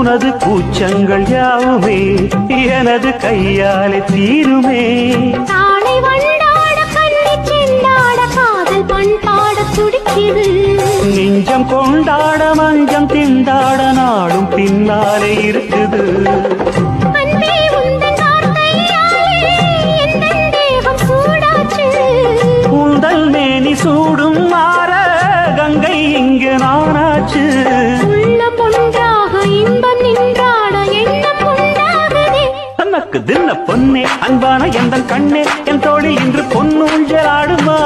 உனது கூச்சங்கள் யாவுமே எனது கையாலே தீருமே. தாளை வண்டாட கண்ணி செண்டாட காதல் பண்பாட துடிக்குது. நெஞ்சம் கொண்டாட மஞ்சம் திண்டாட நாளும் பின்னாலே இருக்குது. அன்பே உந்தன் வார்த்தையாலே எந்தன் தேகம் சூடாச்சு. உந்தல் மேனி சூடும் மாற கங்கை இங்கு நானாச்சு. உள்ளம் ஒன்றாக இன்பம் நின்றாட எண்ணம் உண்டாகுதே. தனக்கு தின்ன பொன்னே அன்பான எந்தன் கண்ணே என் தோழில் இன்று பொன்னூஞ்சலாடுமா.